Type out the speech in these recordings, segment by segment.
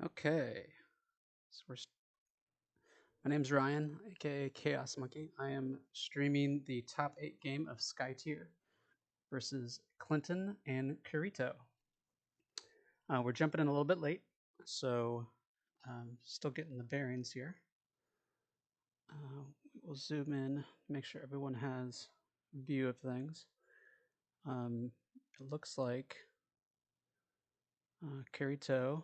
Okay, so my name's Ryan, aka Chaos Monkey. I am streaming the top 8 game of Skytear versus Clinton and Kirito. We're jumping in a little bit late, so still getting the bearings here. We'll zoom in, make sure everyone has view of things. It looks like Kirito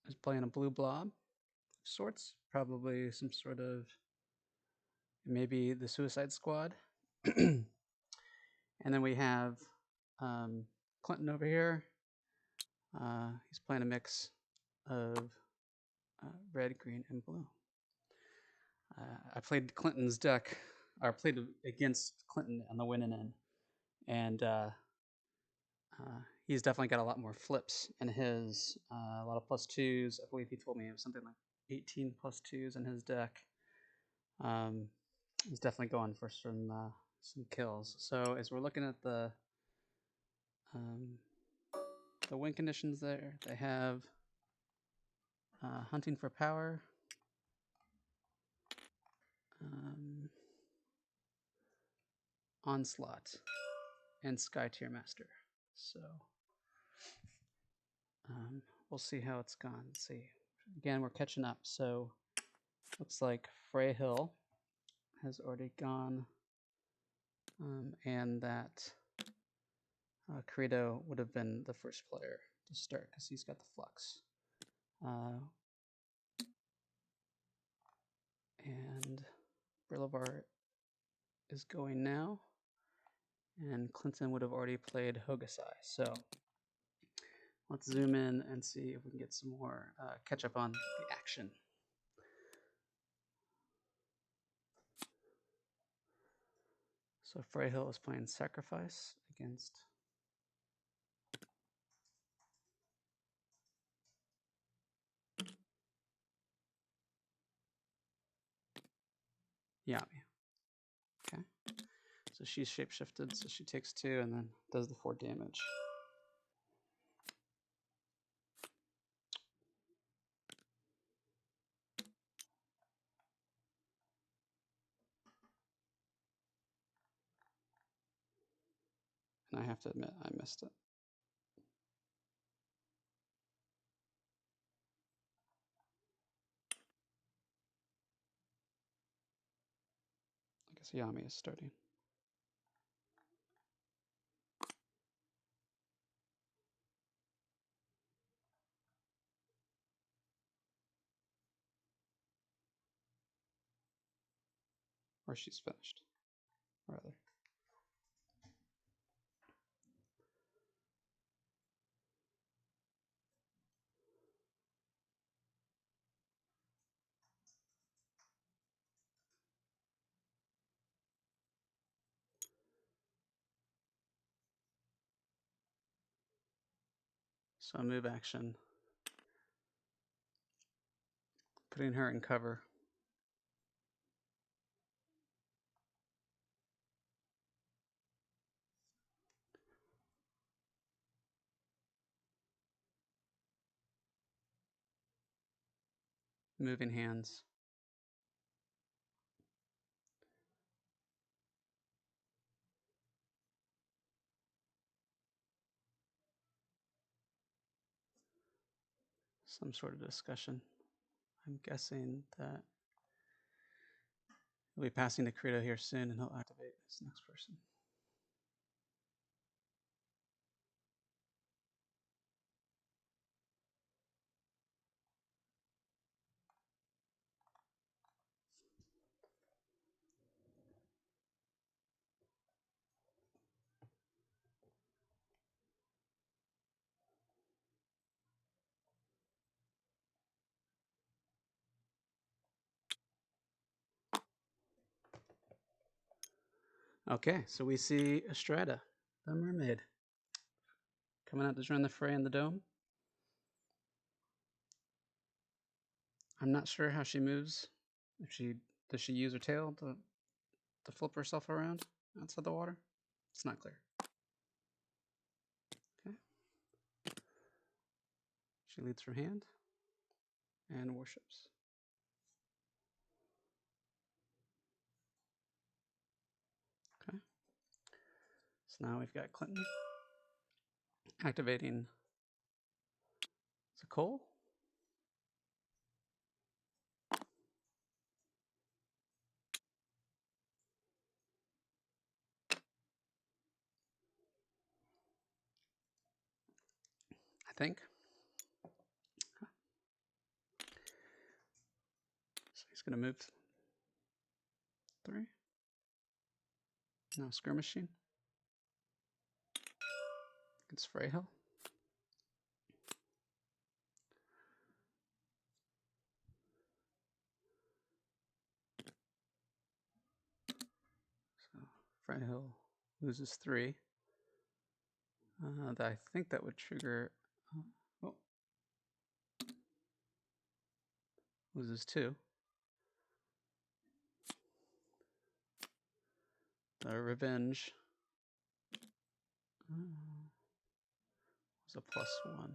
is playing a blue blob of sorts, probably some sort of maybe the Suicide Squad. And then we have Clinton over here. He's playing a mix of red, green, and blue. I played Clinton's deck, or played against Clinton on the winning end, and he's definitely got a lot more flips in his, a lot of +2s. I believe he told me it was something like 18 +2s in his deck. He's definitely going for some kills. So as we're looking at the win conditions there, they have Hunting for Power, Onslaught, and Skytear Master. So we'll see how it's gone. Let's see. Again, we're catching up. So looks like Frey Hill has already gone, and that Kirito would have been the first player to start because he's got the flux. And Bolivar is going now, and Clinton would have already played Hokusai. So let's zoom in and see if we can get some more catch up on the action. So Freyhill is playing Sacrifice against Yami. Okay. So she's shapeshifted, so she takes 2 and then does the 4 damage. And I have to admit, I missed it. I guess Yami is starting. Or she's finished, rather. So move action, putting her in cover. Moving hands. Some sort of discussion. I'm guessing that he'll be passing to Kirito here soon, and he'll activate his next person. Okay, so we see Estrada, the mermaid, coming out to join the fray in the dome. I'm not sure how she moves. Does she use her tail to flip herself around outside the water? It's not clear. Okay. She leads from hand and worships. Okay. So now we've got Clinton activating Zakol. I think. So he's going to move 3. Now skirmishing against Freyhill. So Freyhill loses 3. I think that would trigger. Oh, loses 2. The revenge was a +1.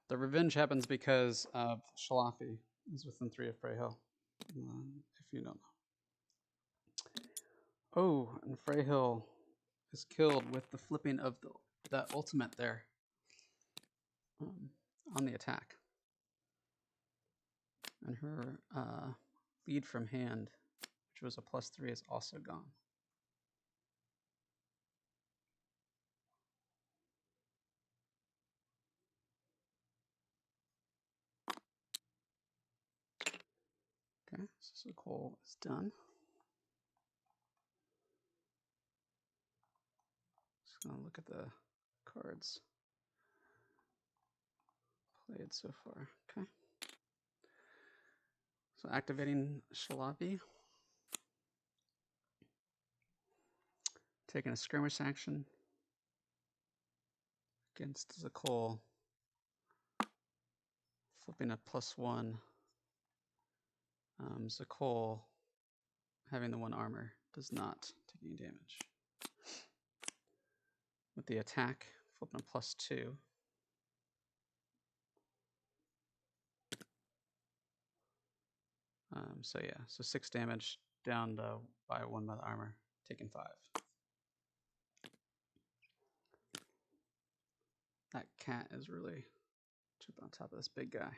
The revenge happens because of Shalafi is within 3 of Freyhill. If you don't know. Oh, and Freyhill is killed with the flipping of that ultimate there on the attack. And her lead from hand, which was a +3, is also gone. Okay, so Zakol is done. Just gonna look at the cards played so far. Okay. So activating Shalabi. Taking a skirmish action against Zakol. Flipping a +1. Zakol, having the 1 armor, does not take any damage. With the attack, flipping a +2. So yeah, so 6 damage down to by 1 by the armor, taking 5. That cat is really jumping on top of this big guy.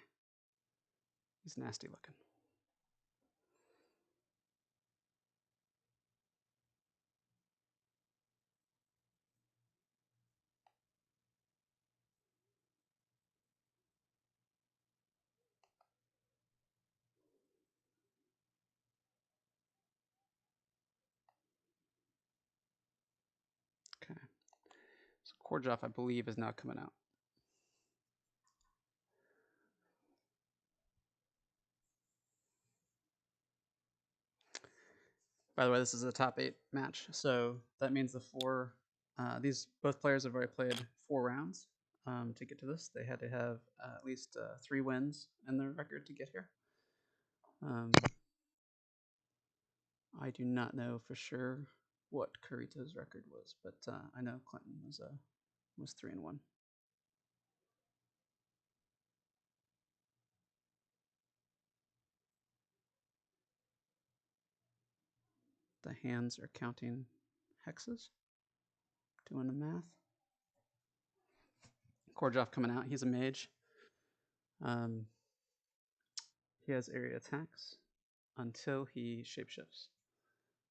He's nasty looking. Okay. So Korjov, I believe, is now coming out. By the way, this is a top 8 match, so that means these both players have already played 4 rounds to get to this. They had to have at least 3 wins in their record to get here. I do not know for sure what Kirito's record was, but I know Clinton was 3-1. The hands are counting hexes, doing the math. Korjov coming out. He's a mage. He has area attacks until he shapeshifts.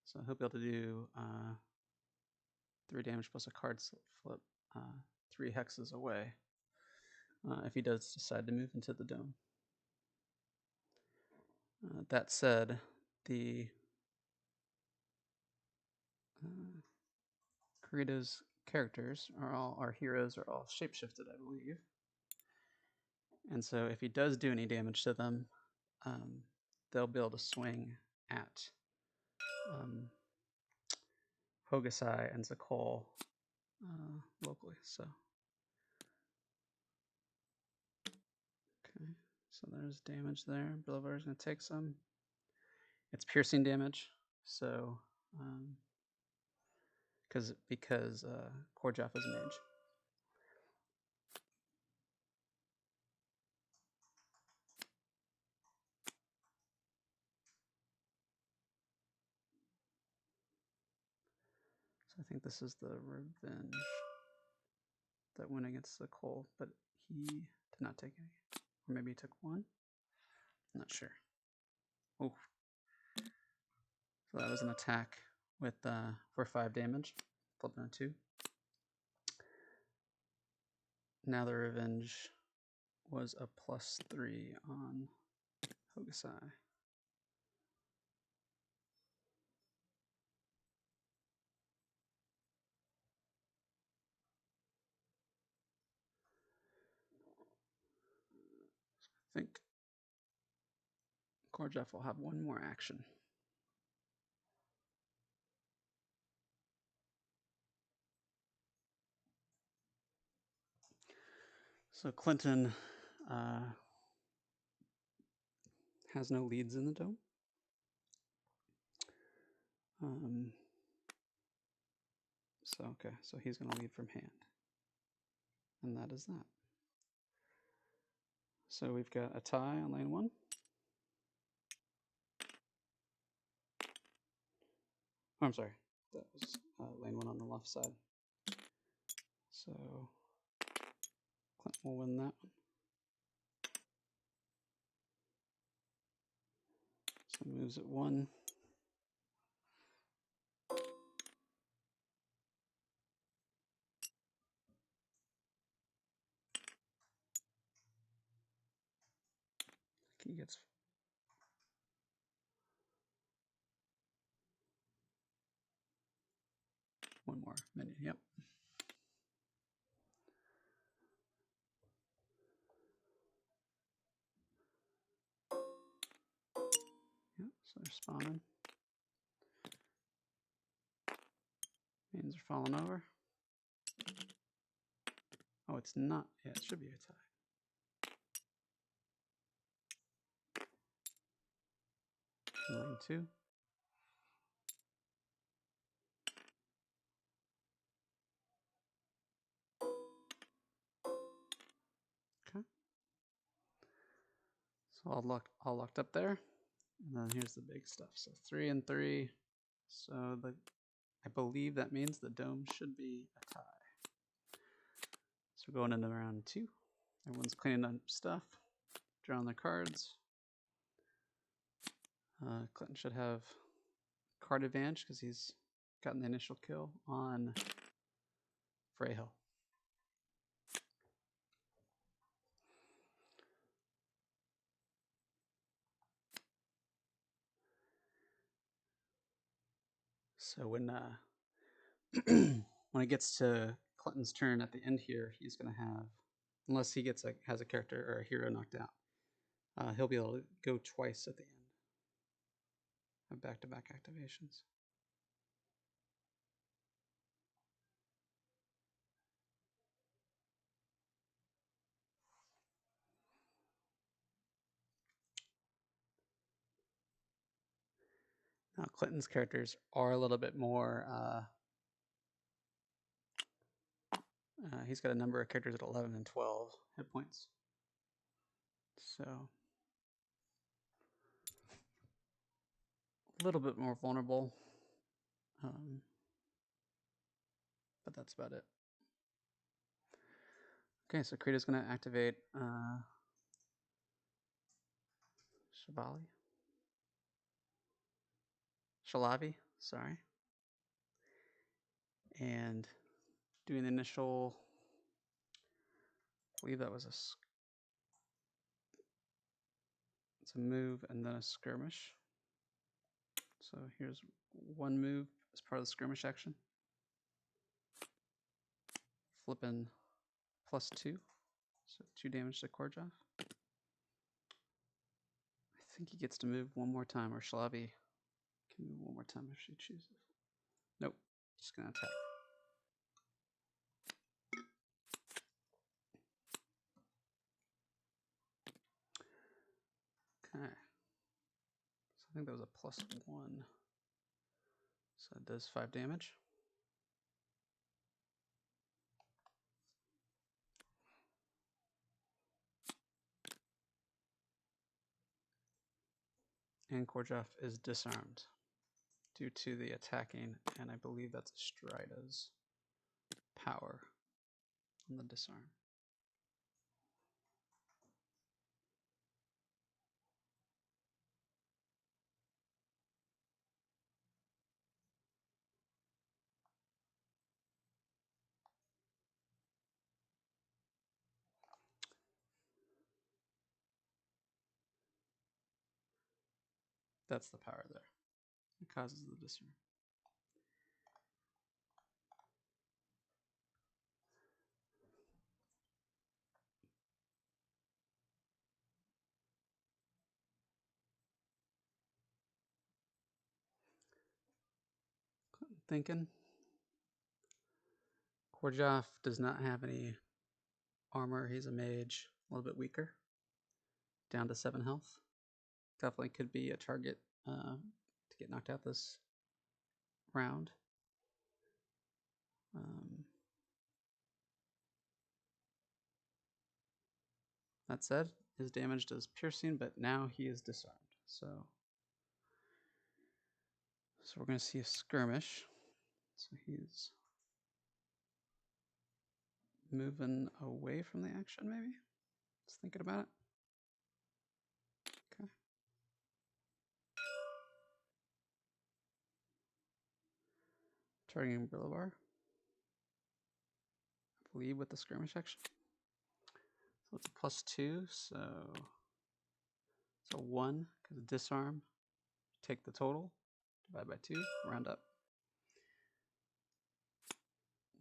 So he'll be able to do 3 damage plus a card flip 3 hexes away if he does decide to move into the dome. That said, the Kirito's characters our heroes are all shapeshifted, I believe. And so if he does do any damage to them, they'll be able to swing at Hokusai and Zakol locally. So okay, so there's damage there. Bolivar is going to take some. It's piercing damage, so because Korjov is a mage. I think this is the revenge that went against the Cole, but he did not take any. Or maybe he took one? I'm not sure. Oh. So that was an attack with for 5 damage, flipping a 2. Now the revenge was a +3 on Hokusai. I think Korjaf will have one more action. So Clinton has no leads in the dome. So he's going to lead from hand. And that is that. So we've got a tie on lane 1. Oh, I'm sorry. That was lane 1 on the left side. So Clint will win that one. So moves at 1. He gets one more minion. Yep. Yep. So they're spawning. Minions are falling over. Oh, it's not. Yeah, it should be a tie. Lane 2. Okay. So all locked up there. And then here's the big stuff. So 3 and 3. So I believe that means the dome should be a tie. So we're going into round 2. Everyone's cleaning up stuff, drawing their cards. Clinton should have card advantage because he's gotten the initial kill on Freyhill. So when when it gets to Clinton's turn at the end here, he's going to have, unless he has a character or a hero knocked out, he'll be able to go twice at the end of back-to-back activations. Now Clinton's characters are a little bit more. He's got a number of characters at 11 and 12 hit points. So a little bit more vulnerable. But that's about it. Okay, so Kirito's going to activate Shalavi, sorry. And doing the initial, I believe that was it's a move and then a skirmish. So here's one move as part of the skirmish action. Flipping +2, so 2 damage to Korjaf. I think he gets to move one more time, or Shalavi can move one more time if she chooses. Nope, just gonna attack. Okay, so I think that was a +1. So it does 5 damage. And Korjaf is disarmed. due to the attacking, and I believe that's Strida's power on the disarm. That's the power there. It causes the disarm. Thinking. Korjaf does not have any armor. He's a mage, a little bit weaker, down to 7 health. Definitely could be a target to get knocked out this round. That said, his damage does piercing, but now he is disarmed. So we're going to see a skirmish. So he's moving away from the action, maybe? Just thinking about it. Okay. Targeting Brillibar. I believe with the skirmish action. So it's a +2, so it's a 1, because disarm. Take the total, divide by 2, round up.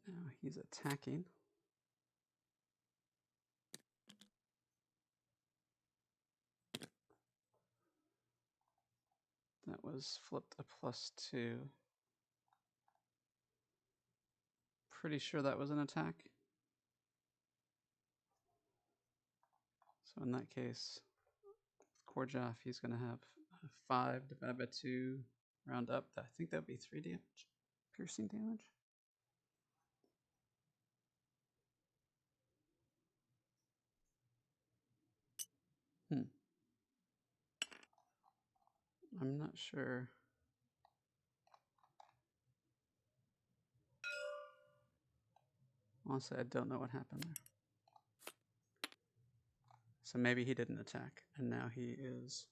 Now he's attacking. That was flipped a +2. Pretty sure that was an attack. So in that case, Korjaf, he's going to have 5 divided by 2, round up. I think that would be 3 damage, piercing damage. I'm not sure. Honestly, I don't know what happened there. So maybe he didn't attack, and now he is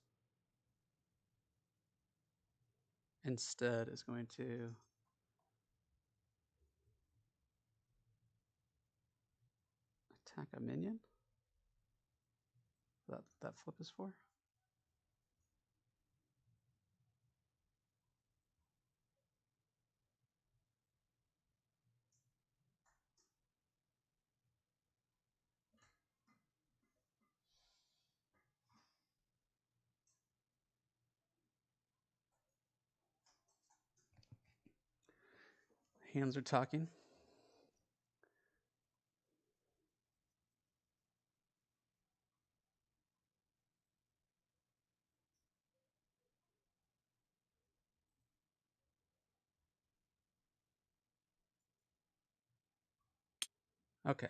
instead is going to attack a minion. That flip is for. Hands are talking. Okay.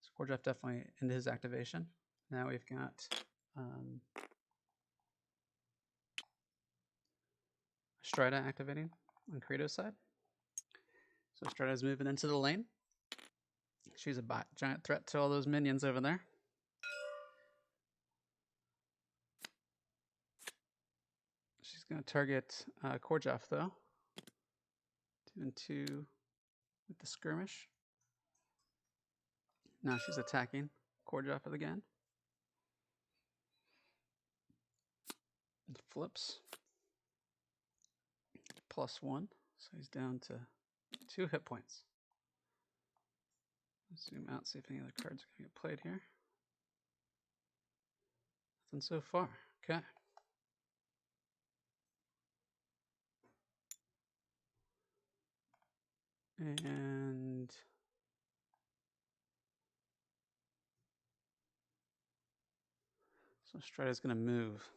So Korjaf definitely into his activation. Now we've got Strida activating on Kirito's side. So Strida's moving into the lane. She's a giant threat to all those minions over there. She's going to target Korjaf, though. 2 and 2 with the skirmish. Now she's attacking Korjaf again. It flips. +1. So he's down to 2 hit points. Let's zoom out, see if any other cards are going to get played here. Nothing so far. Okay. And so Strida's going to move.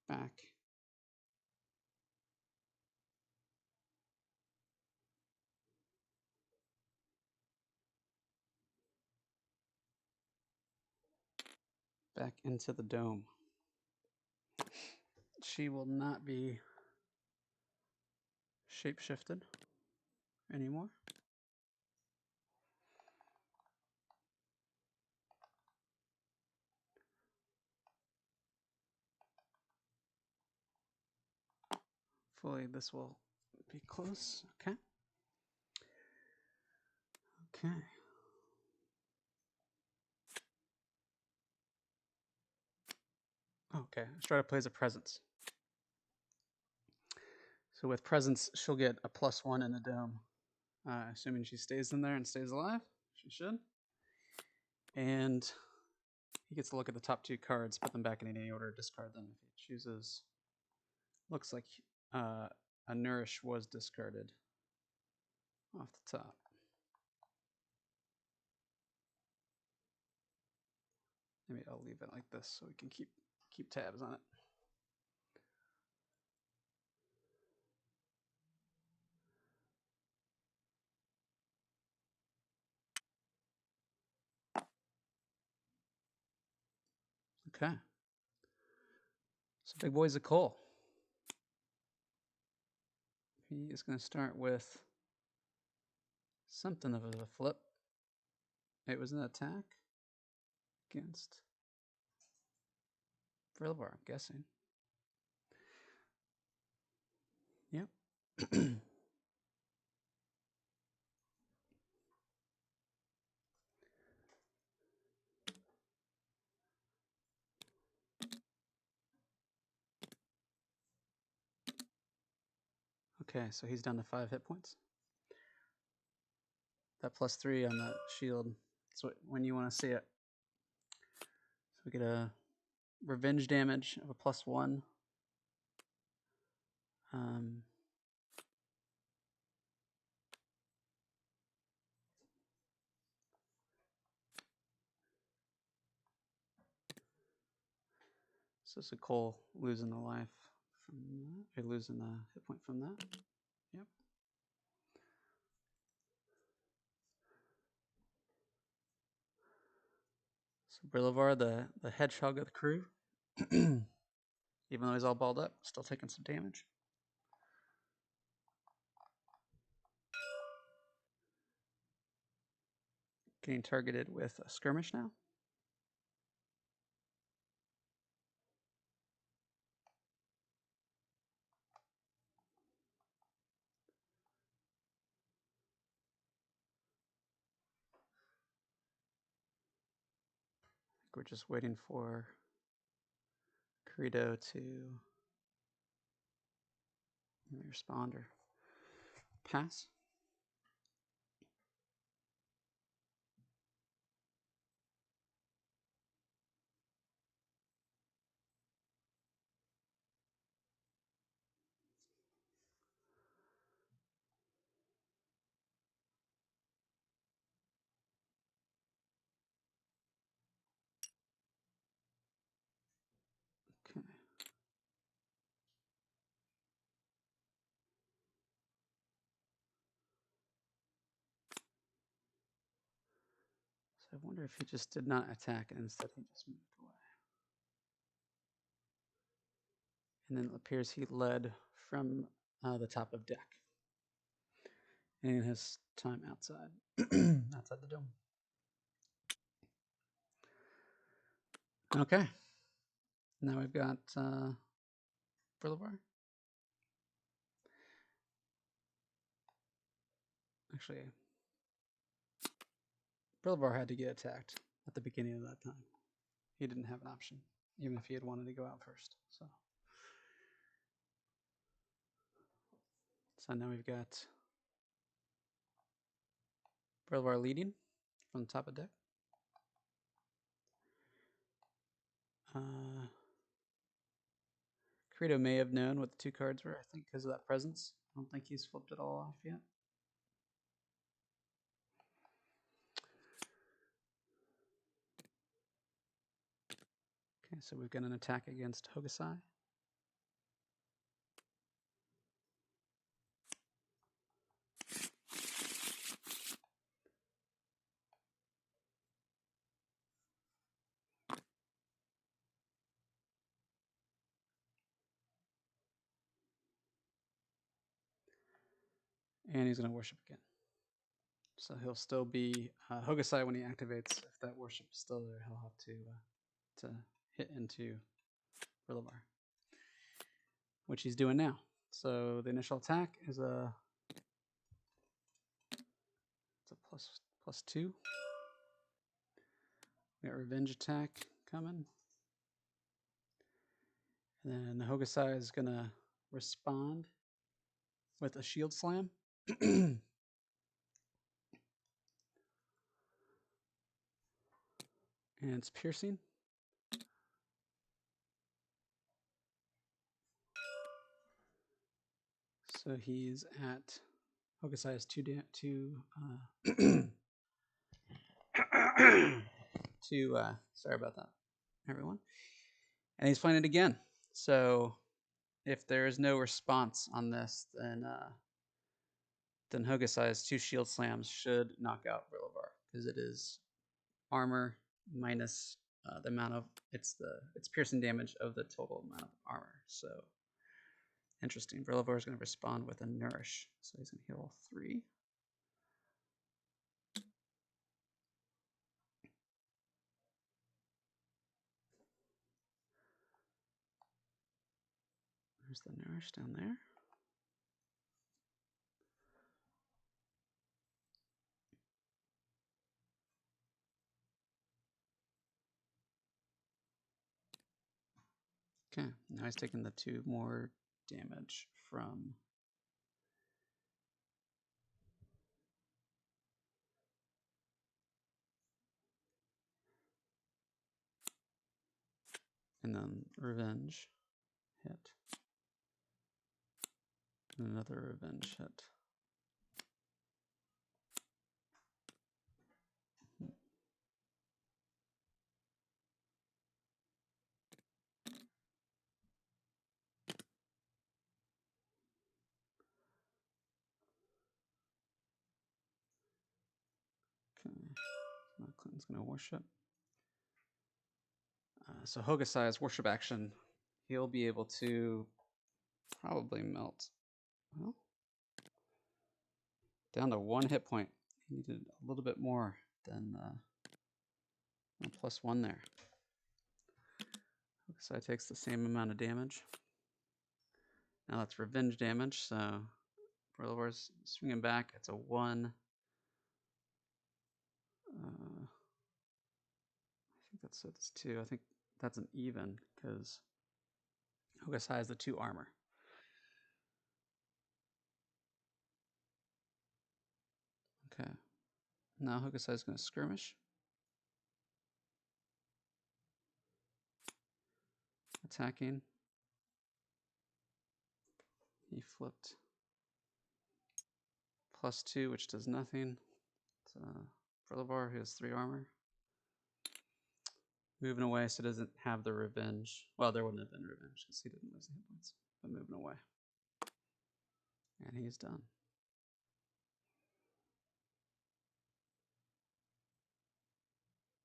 Back. back into the dome. She will not be shape-shifted anymore. Hopefully this will be close. Okay. Okay. Okay, Strata plays a presence. So with presence, she'll get a +1 in the dome, assuming she stays in there and stays alive. She should. And he gets to look at the top 2 cards, put them back in any order, discard them if he chooses. Looks like a Nourish was discarded off the top. Maybe I'll leave it like this so we can keep tabs on it. Okay. So big boy's a Cole. He is going to start with something of a flip. It was an attack against Brilbar, I'm guessing. Yep. Okay, so he's down to 5 hit points. That +3 on that shield. That's when you want to see it. So we get a revenge damage of a +1. So it's a Cole losing the life from that, or losing the hit point from that. Yep. So Brillivar, the hedgehog of the crew, even though he's all balled up, still taking some damage. Getting targeted with a skirmish now. We're just waiting for Kirito to respond or pass. Okay. So I wonder if he just did not attack and instead he just moved away. And then it appears he led from the top of deck in his time outside, outside the dome. Okay. Now we've got Brillivar. Actually, Brillivar had to get attacked at the beginning of that time. He didn't have an option, even if he had wanted to go out first. So now we've got Brillivar leading from the top of deck. Kirito may have known what the 2 cards were, I think, because of that presence. I don't think he's flipped it all off yet. Okay, so we've got an attack against Hokusai. And he's going to worship again. So he'll still be Hokusai when he activates. If that worship is still there, he'll have to hit into Brillivar, which he's doing now. So the initial attack is it's a plus 2. We got revenge attack coming. And then the Hokusai is going to respond with a shield slam. And it's piercing. So he's at Hokusai is sorry about that, everyone. And he's playing it again. So if there is no response on this, then Hokusai's 2 shield slams should knock out Brillivar, because it is armor minus the amount of it's piercing damage of the total amount of armor. So interesting. Brillivar is going to respond with a nourish, so he's going to heal 3. There's the nourish down there. Okay, now he's taking the 2 more damage from and then revenge hit. And another revenge hit. Okay, now Clinton's going to worship. So Hokusai's worship action, he'll be able to probably melt. Well, down to 1 hit point. He needed a little bit more than +1 there. Hokusai takes the same amount of damage. Now that's revenge damage, so Brillivar's swinging back. It's a 1. I think that's 2. I think that's an even, because Hokusai has the 2 armor. Okay. Now Hokusai is going to skirmish. Attacking. He flipped +2, which does nothing. It's Brillivar, who has 3 armor. Moving away, so it doesn't have the revenge. Well, there wouldn't have been revenge because he didn't lose the hit points. But moving away. And he's done.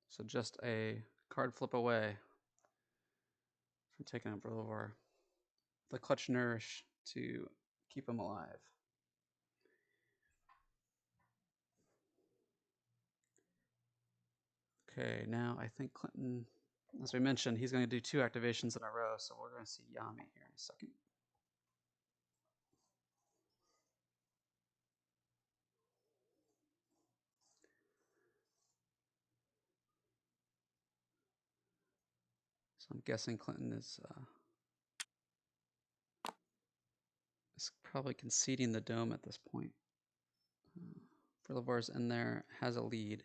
So just a card flip away from taking out Brillivar. The clutch nourish to keep him alive. Okay, now I think Clinton, as we mentioned, he's going to do 2 activations in a row, so we're going to see Yami here in a second. So I'm guessing Clinton is probably conceding the dome at this point. Brillivar's in there, has a lead.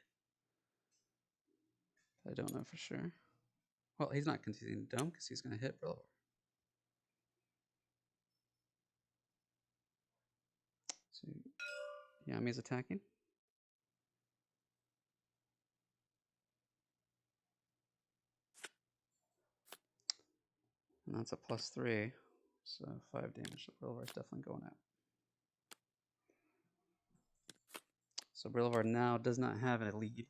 I don't know for sure. Well, he's not conceding the dome because he's going to hit Brillivar. So Yami's attacking. And that's a +3. So 5 damage. So Brillivar's definitely going out. So Brillivar now does not have a lead.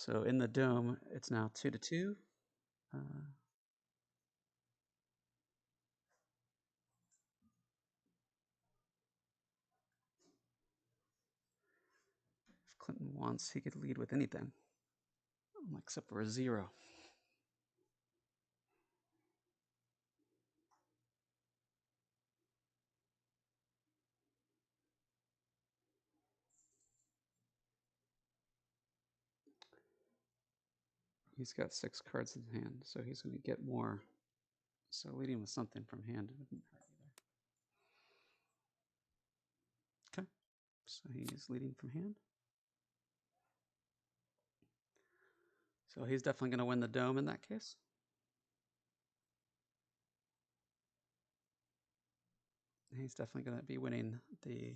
So in the dome, it's now 2-2. If Clinton wants, he could lead with anything, except for a 0. He's got 6 cards in hand, so he's going to get more. So leading with something from hand wouldn't hurt either. Okay, so he's leading from hand. So he's definitely going to win the dome in that case. He's definitely going to be winning the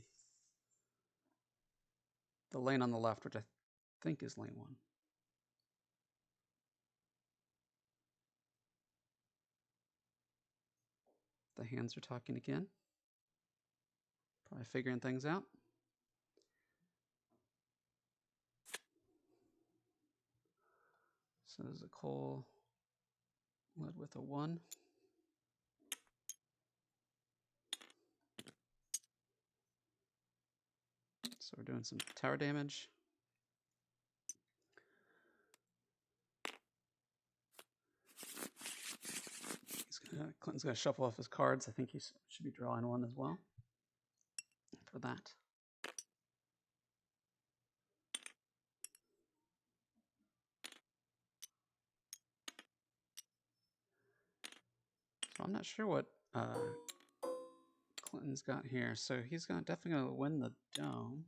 lane on the left, which I think is lane 1. The hands are talking again. Probably figuring things out. So there's a Cole led with a 1. So we're doing some tower damage. Clinton's going to shuffle off his cards. I think he should be drawing 1 as well for that. So I'm not sure what Clinton's got here. So he's definitely going to win the dome.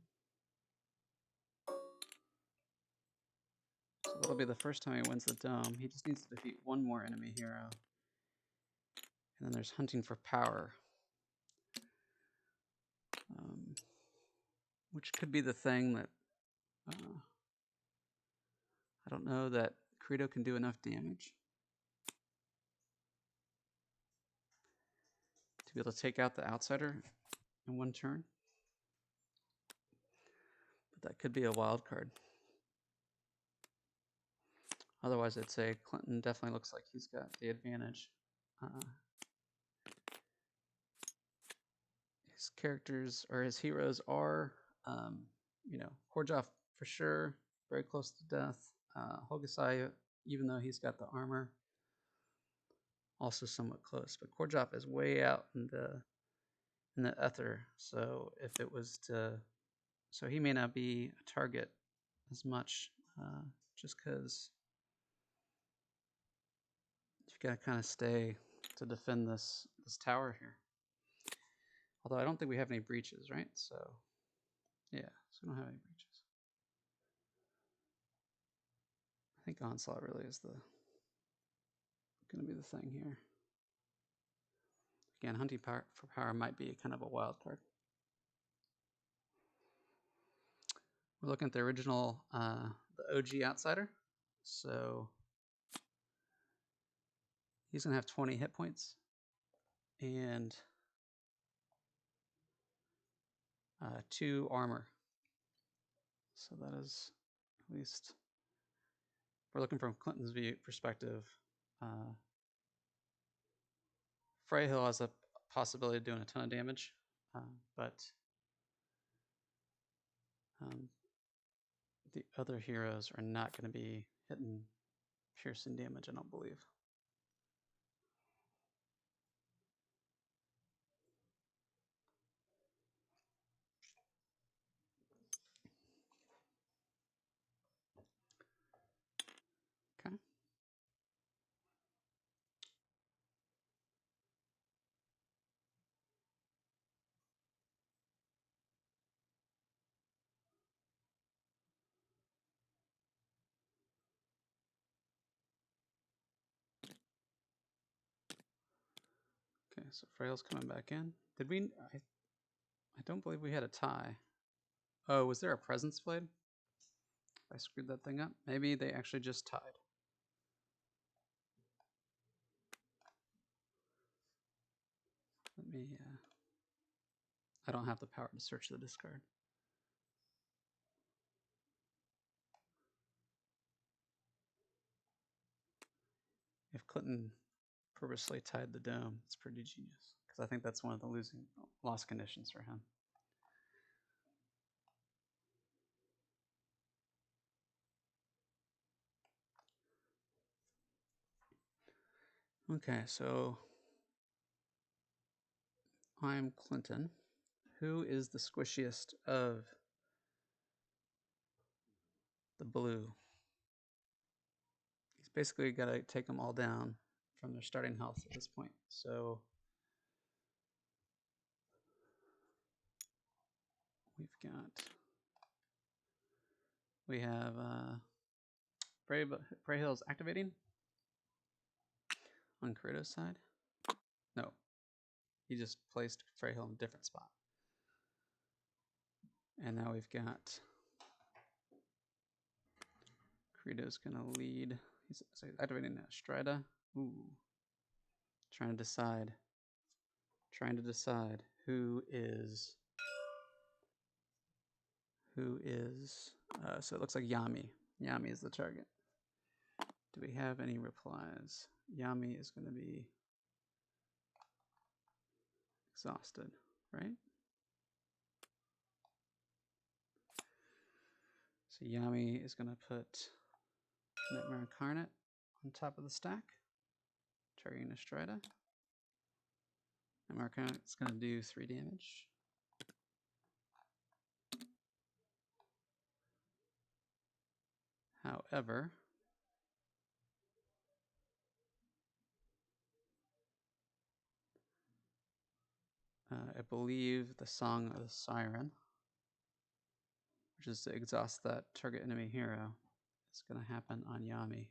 So that'll be the first time he wins the dome. He just needs to defeat 1 more enemy hero. And then there's hunting for power. Which could be the thing that I don't know that Kirito can do enough damage to be able to take out the outsider in 1 turn. But that could be a wild card. Otherwise, I'd say Clinton definitely looks like he's got the advantage. His characters or his heroes are, Horjoff for sure, very close to death. Hokusai, even though he's got the armor, also somewhat close. But Horjoff is way out in the ether. So if it was so he may not be a target as much, just because you've got to kind of stay to defend this tower here. Although I don't think we have any breaches, right? So yeah, so we don't have any breaches. I think Onslaught really is going to be the thing here. Again, hunting for power might be kind of a wild card. We're looking at the original, the OG outsider. So he's going to have 20 hit points and 2 armor. So that is, at least, we're looking from Clinton's perspective. Freyhill has a possibility of doing a ton of damage, but the other heroes are not going to be hitting piercing damage, I don't believe. Okay. Okay, so Frail's coming back in. Did we? I don't believe we had a tie. Oh, was there a presence blade? I screwed that thing up. Maybe they actually just tied. Let me. I don't have the power to search the discard. Clinton purposely tied the dome. It's pretty genius because I think that's one of the loss conditions for him. Okay, so I'm Clinton. Who is the squishiest of the blue? He's basically got to take them all down from their starting health at this point. So we have Bray Hill's activating on Kirito's side. No, he just placed Frey Hill in a different spot. And now we've got Kirito's gonna lead. He's activating Strida. Ooh. Trying to decide who is so it looks like Yami. Yami is the target. Do we have any replies? Yami is going to be exhausted, right? So Yami is going to put Nightmare Incarnate on top of the stack, targeting Estrada. Nightmare Incarnate is going to do 3 damage. However, I believe the Song of the Siren, which is to exhaust that target enemy hero, is going to happen on Yami.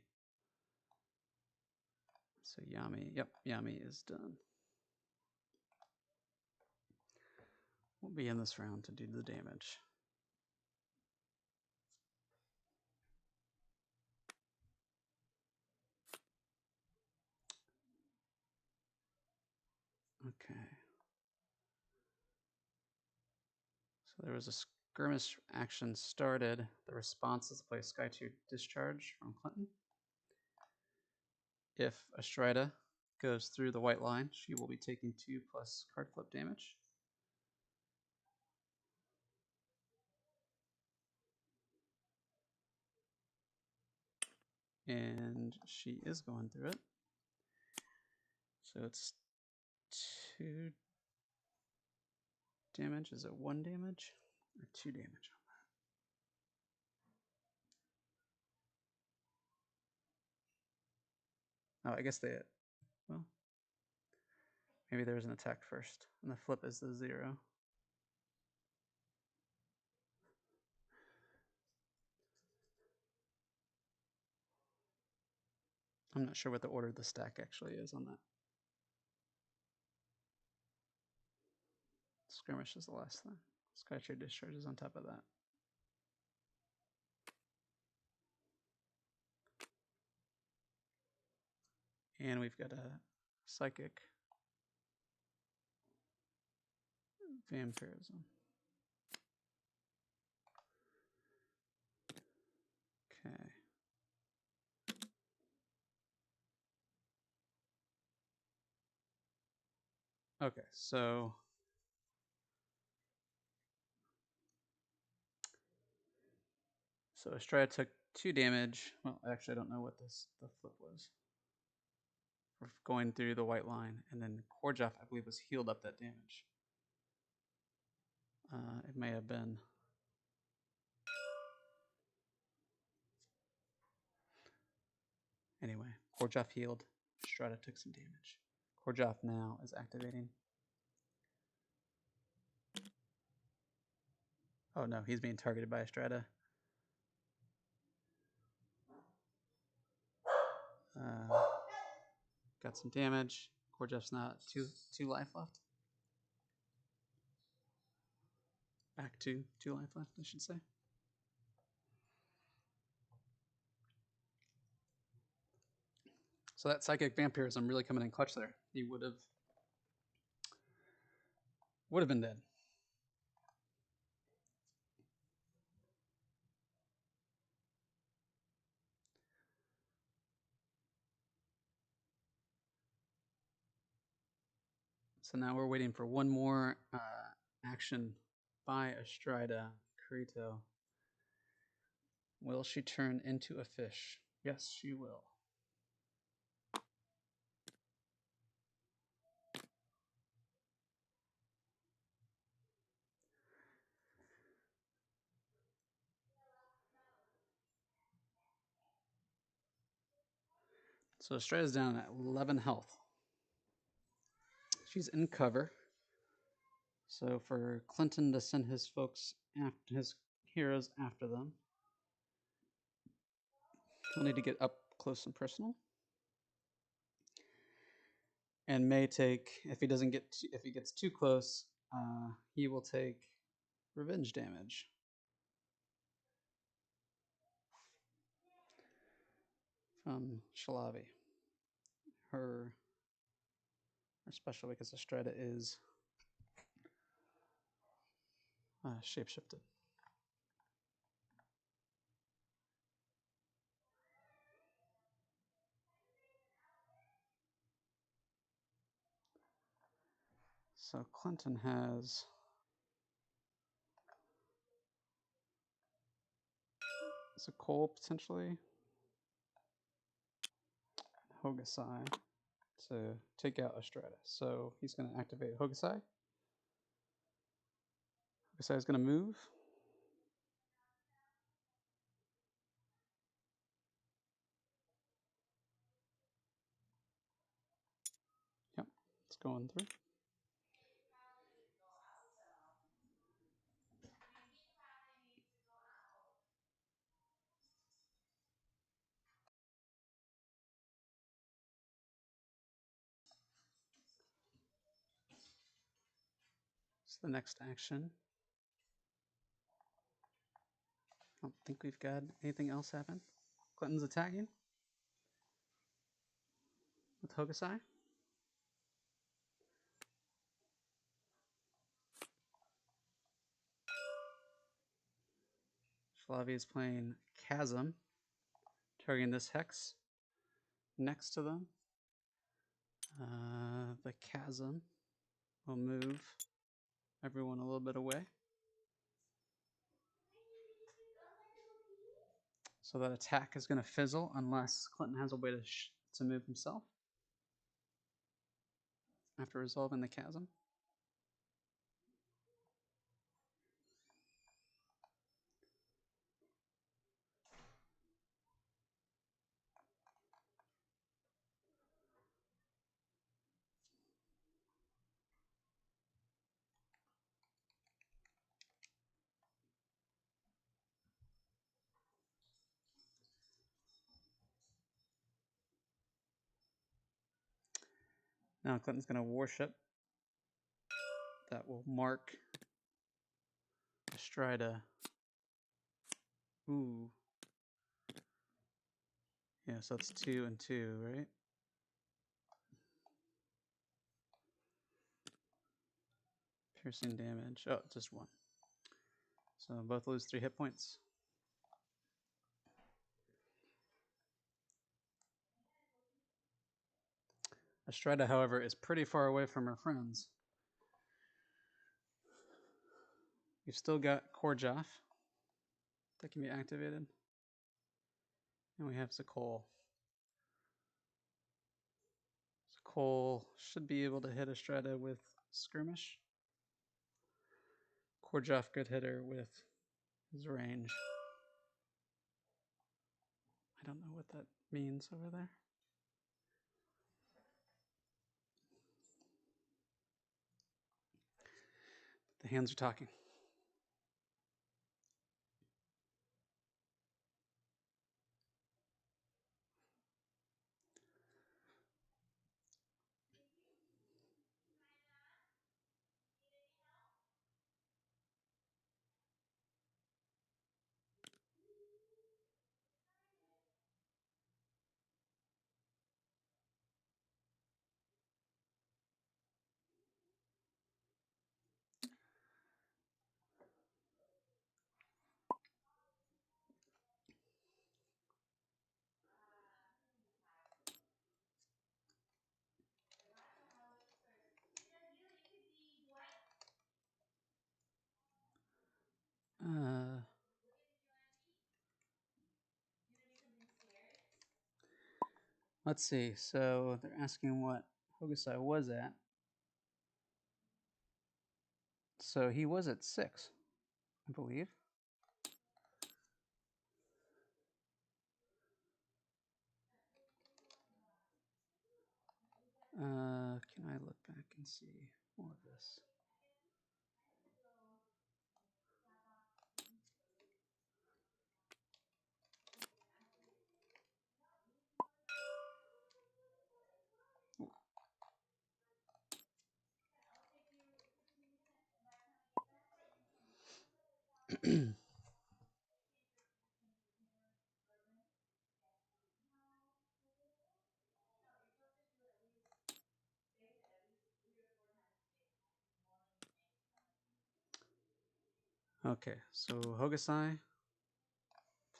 So Yami is done. We'll be in this round to do the damage. Okay. So there was a skirmish action started. The response is to play Skytear Discharge from Clinton. If Estrada goes through the white line, she will be taking 2 plus card flip damage. And she is going through it. So it's 2 damage. Is it 1 damage or 2 damage on that? Oh, I guess well, maybe there's an attack first. And the flip is the 0. I'm not sure what the order of the stack actually is on that. Skirmish is the last thing. Skytear Discharge is on top of that. And we've got a Psychic Vampirism. Okay. Okay, so Estrada took 2 damage. Well, actually, I don't know what the flip was. For going through the white line, and then Korjaf, I believe, was healed up that damage. It may have been. Anyway, Korjaf healed. Estrada took some damage. Korjaf now is activating. Oh no, he's being targeted by Estrada. Got some damage. Korjaf's not 2 life left. Back to 2 life left, I should say. So that Psychic Vampirism really coming in clutch there. He would have been dead. So now we're waiting for one more action by Astrida. Kirito. Will she turn into a fish? Yes, she will. So Astrida's down at 11 health. She's in cover. So for Clinton to send his folks after his heroes after them, he'll need to get up close and personal. And may take, if he doesn't get if he gets too close, he will take revenge damage. From Shalavi. Her special, because Astrida is shapeshifted. So Clinton has a Cole potentially, Hokusai to take out Astrida. So he's going to activate Hokusai. Hokusai is going to move. Yep, it's going through. So the next action. I don't think we've got anything else happen. Clinton's attacking with Hokusai. Flavi is playing Chasm, targeting this hex next to them. The Chasm will move everyone a little bit away. So that attack is going to fizzle unless Clinton has a way to move himself after resolving the Chasm. Now Clinton's going to worship. That will mark Astrida. Ooh. Yeah, so it's 2 and 2, right? Piercing damage. Oh, just 1. So both lose 3 hit points. Astrida, however, is pretty far away from her friends. You've still got Korjoff that can be activated. And we have Zakol. Zakol should be able to hit Astrida with Skirmish. Korjoff could hit her with his range. I don't know what that means over there. The hands are talking. Let's see. So they're asking what Hokusai was at. So he was at 6, I believe. Can I look back and see more of this? Okay, so Hokusai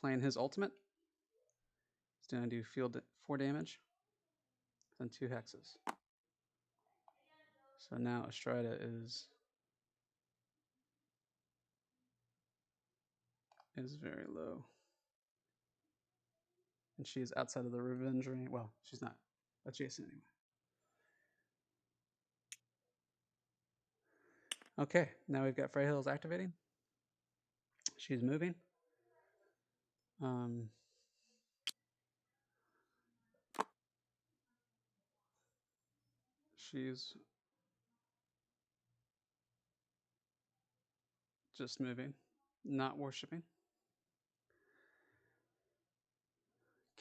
playing his ultimate. He's going to do field 4 damage and 2 hexes. So now Estrada is very low. And she is outside of the revenge range. Well, she's not adjacent anyway. Okay, now we've got Frey Hills activating. She's moving. She's just moving, not worshipping.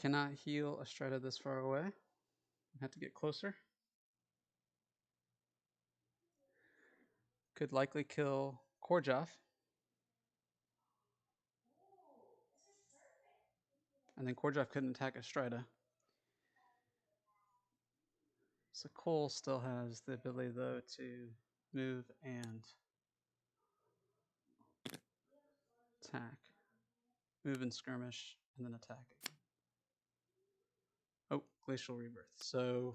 Cannot heal Estrada this far away. Have to get closer. Could likely kill Korjaf. And then Korjaf couldn't attack Estrada. So Cole still has the ability, though, to move and attack. Move and skirmish, and then attack again. Oh, Glacial Rebirth. So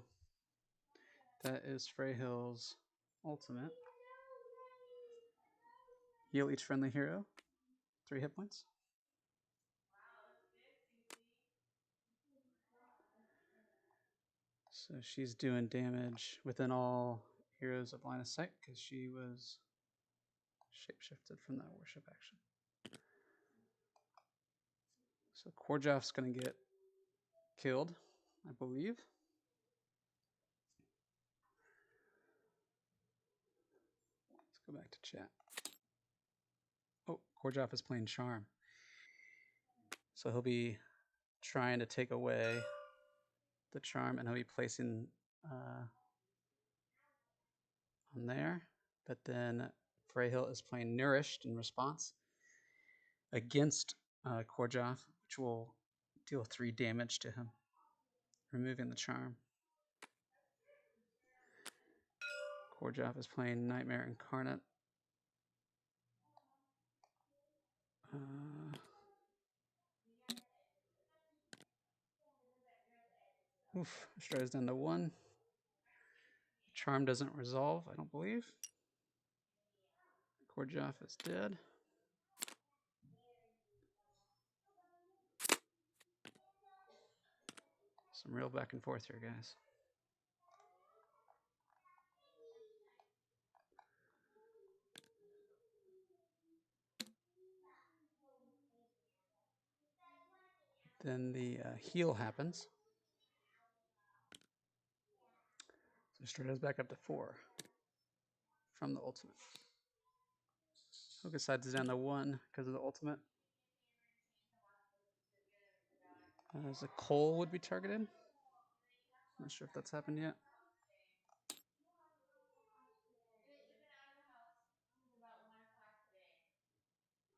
that is Freyhill's ultimate. Heal each friendly hero 3 hit points. So she's doing damage within all heroes of line of sight because she was shapeshifted from that worship action. So Korjaf's going to get killed, I believe. Let's go back to chat. Oh, Korjaf is playing Charm. So he'll be trying to take away the charm, and he'll be placing on there. But then Freyhill is playing Nourished in response against Korjaf, which will deal 3 damage to him, removing the charm. Korjaf is playing Nightmare Incarnate. Oof, Estrada's down to 1. Charm doesn't resolve, I don't believe. Korjaf is dead. Some real back and forth here, guys. Then the heal happens. So Estrada's back up to 4 from the ultimate. Hokusai is down to 1 because of the ultimate. As a Cole would be targeted. Not sure if that's happened yet.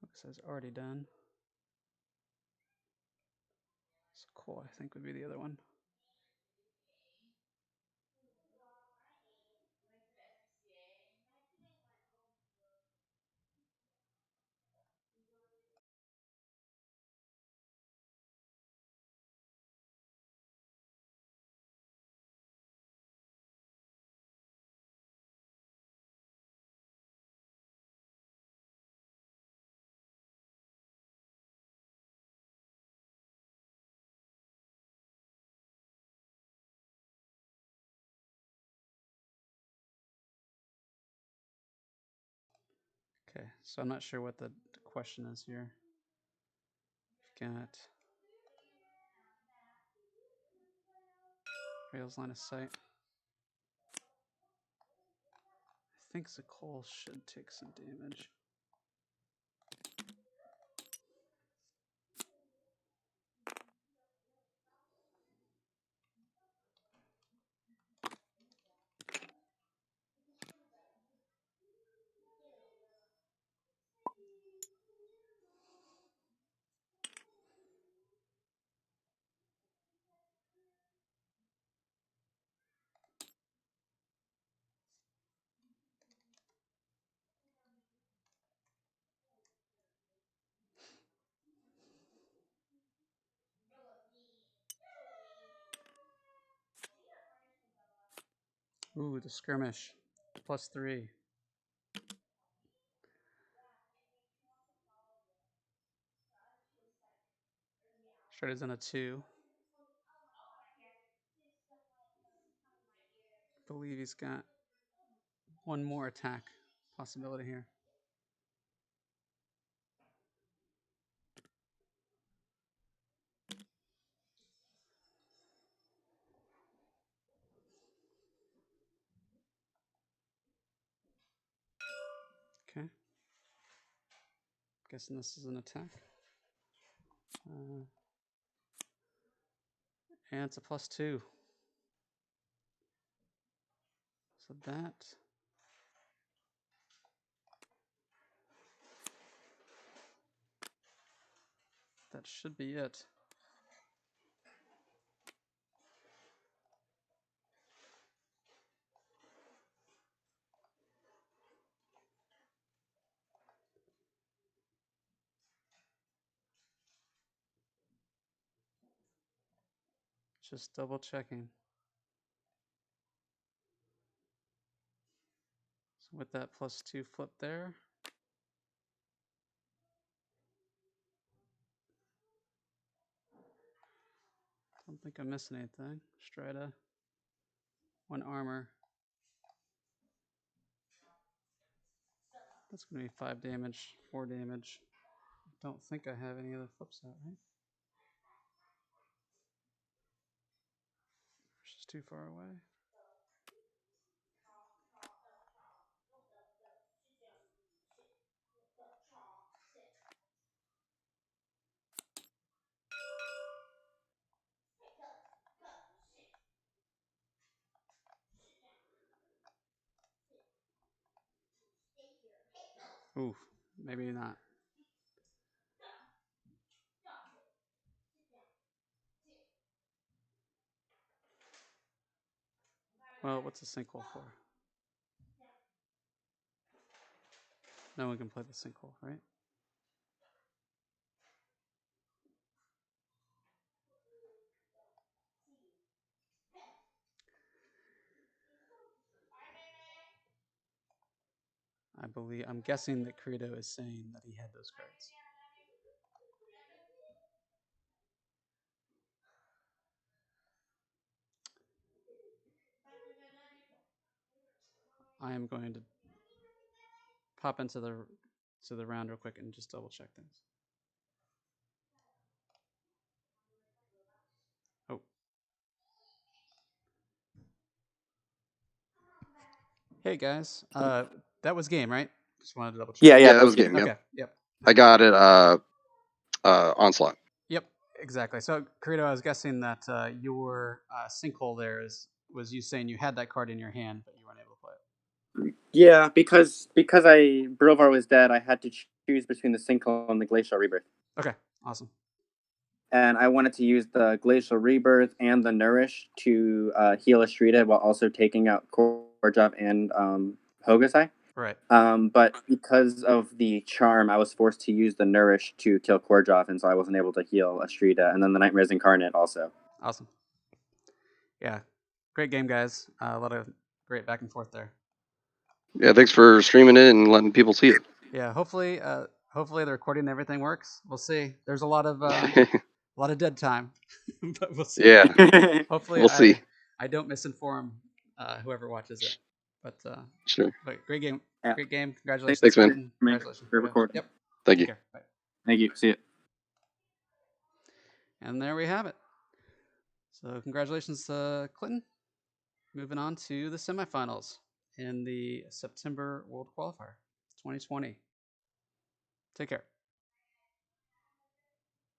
Hokusai's already done. So Cole, I think, would be the other one. Okay, so I'm not sure what the question is here. We've got Rails line of sight. I think Zakol should take some damage. Ooh, the skirmish. +3. Shredder's on a 2. I believe he's got one more attack possibility here. Okay. Guessing this is an attack. And it's a +2. So that should be it. Just double checking. So with that +2 flip there, don't think I'm missing anything. Strida, 1 armor. That's going to be 5 damage, 4 damage. Don't think I have any other flips out, right? Which is too far away. Oof, maybe not. Well, what's a sinkhole for? No one can play the sinkhole, right? I'm guessing that Kirito is saying that he had those cards. I am going to pop into the round real quick and just double check things. Oh. Hey guys, that was game, right? Just wanted to double check. Yeah, that was game. Okay, yep. I got it. Onslaught. Yep, exactly. So, Kirito, I was guessing that your sinkhole there was you saying you had that card in your hand, but you weren't able to play it. Yeah, because Brovar was dead, I had to choose between the sinkhole and the glacial rebirth. Okay, awesome. And I wanted to use the glacial rebirth and the nourish to heal Astrida while also taking out Korjov and Hokusai. Right. But because of the charm, I was forced to use the nourish to kill Korjov, and so I wasn't able to heal Astrida, and then the Nightmares Incarnate also. Awesome. Yeah, great game, guys. A lot of great back and forth there. Yeah, thanks for streaming it and letting people see it. Yeah, hopefully the recording and everything works. We'll see. There's a lot of dead time, but we'll see. Yeah, Hopefully, we'll see. I don't misinform whoever watches it. But Sure. But great game. Yeah. Great game. Congratulations, Thanks, man. Clinton. Congratulations. For recording. Yep. Thank Take you. care. Bye. Thank you. See you. And there we have it. So congratulations, Clinton. Moving on to the semifinals in the September World Qualifier 2020. Take care.